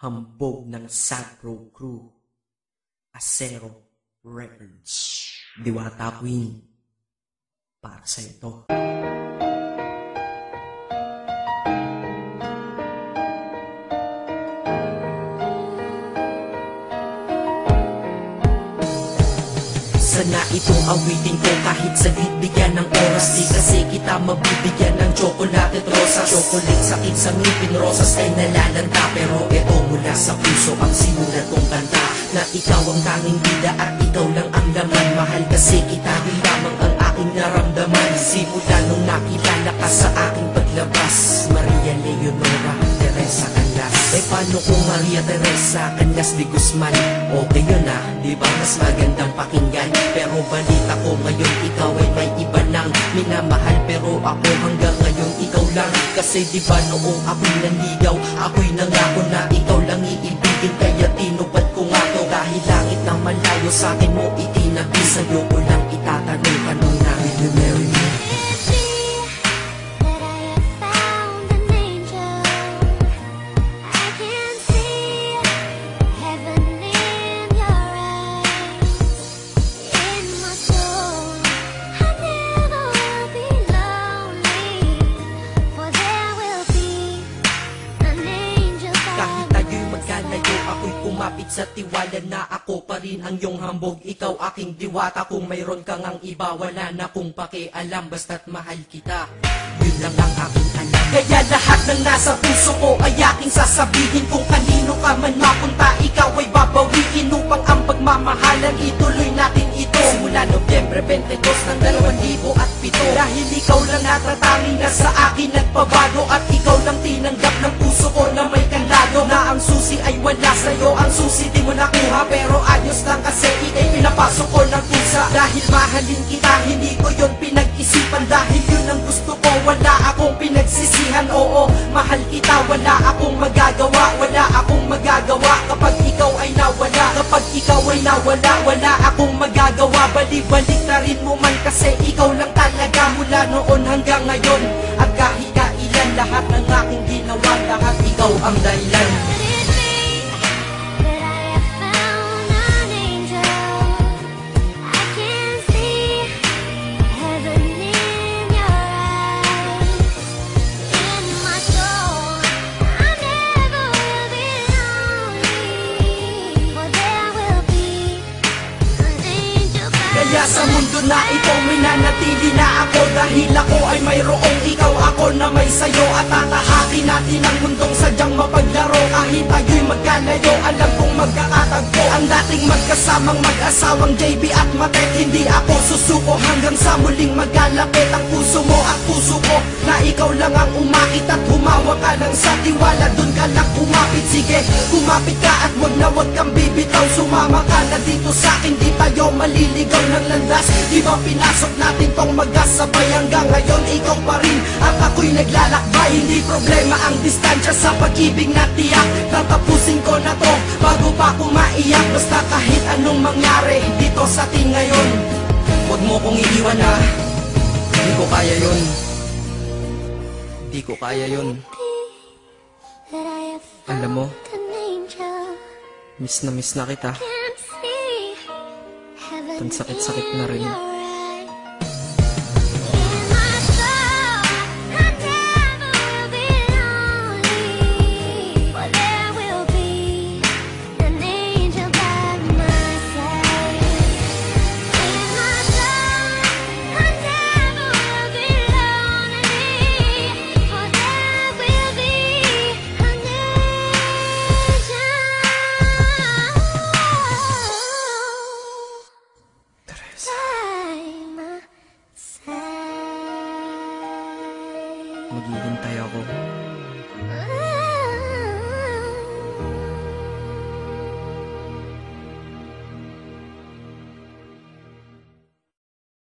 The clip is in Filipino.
Hambog ng Sagro Crew, Acero Records, Diwata Queen, para sa ito. Sana itong awitin ko kahit saglit bigyan ng oras. Di kasi kita mabibigyan ng tsokolate at rosas. Chocolate sakit sa ngipin, rosas ay nalalanta. Pero ito mula sa puso ang sinulat kong kanta, na ikaw ang tanging bida at ikaw lang ang laman. Mahal kasi kita, di lamang ang aking naramdaman. Simula nung nakilala ka sa aking paglabas, Maria Leonora Teresa Canlas. Eh paano kung Maria Teresa Canlas de Guzman? Okay yun ah, di ba mas magandang pakinggan? Pero balita ko ngayon ikaw ay may iba nang minamahal. Pero ako hanggang ngayon ikaw lang. Kasi di ba noong ako'y nanligaw, ako'y nangako na ikaw lang iibigin. Kaya tinupad ko nga to, dahil langit na malayo sa akin mo itinabi. Sa'yo ko lang itatanong, anong na will you marry me? Kumapit sa tiwala na ako pa rin ang iyong hambog. Ikaw aking diwata, kung mayroon kang ang iba, wala na kong pakialam, basta't mahal kita. Yun lang ang aking alam. Kaya lahat ng nasa puso ko ay aking sasabihin. Kung kanino ka man mapunta, ikaw ay babawiin, upang ang pagmamahalan ituloy natin ito. Simula Nobyembre 22 ng 2007, dahil ikaw lang natatanging na sa akin nagpabago. At ikaw lang tinanggap ng puso ko na may kandado, na ang susi ay wala sa'yo, ang susi di mo nakuha. Pero ayos lang kasi ikay pinapasok ko ng pusa. Dahil mahalin kita, hindi ko yun pinag-isipan. Dahil yun ang gusto ko, wala akong pinagsisihan. Oo, mahal kita, wala akong magagawa. Wala akong magagawa kapag ikaw ay nawala. Kapag ikaw ay nawala, wala akong magagawa. Balik-balik na rin mo man kasi ikaw lang talaga, mula noon hanggang ngayon. At kahit kailan, lahat ng aking ginawa, lahat ikaw ang dahilan. Kaya sa mundo na ito minanatili na ako, dahil ako ay mayroong ikaw, ako na may sayo. At tatahakin natin ang mundong sadyang mapaglaro. Kahit tayo'y magkalayo, alam kong magkakatagpo. Ang dating magkasamang mag-asawang JB at Matet, hindi ako susuko hanggang sa muling magkalapit ang puso mo at puso ko. Na ikaw lang ang umakit at humawa ka lang sa tiwala, dun ka lang kumapit. Sige, kumapit ka at wag kang bibitaw. Sumama ka na dito sa'kin, di tayo maliligaw ng landas. Di ba pinasok natin tong magkasabay, hanggang ngayon ikaw pa rin at ako'y naglalakbay. Hindi problema ang distansya sa pag-ibig na tiyak. Tatapusin ko na to bago pa ako maiyak. Basta kahit anong mangyari dito sa atin ngayon, huwag mo kong iiwan ha. Di ko kaya yun. Di ko kaya yun. Alam mo, miss na kita. Ang sakit-sakit na rin. Maghihintay ako.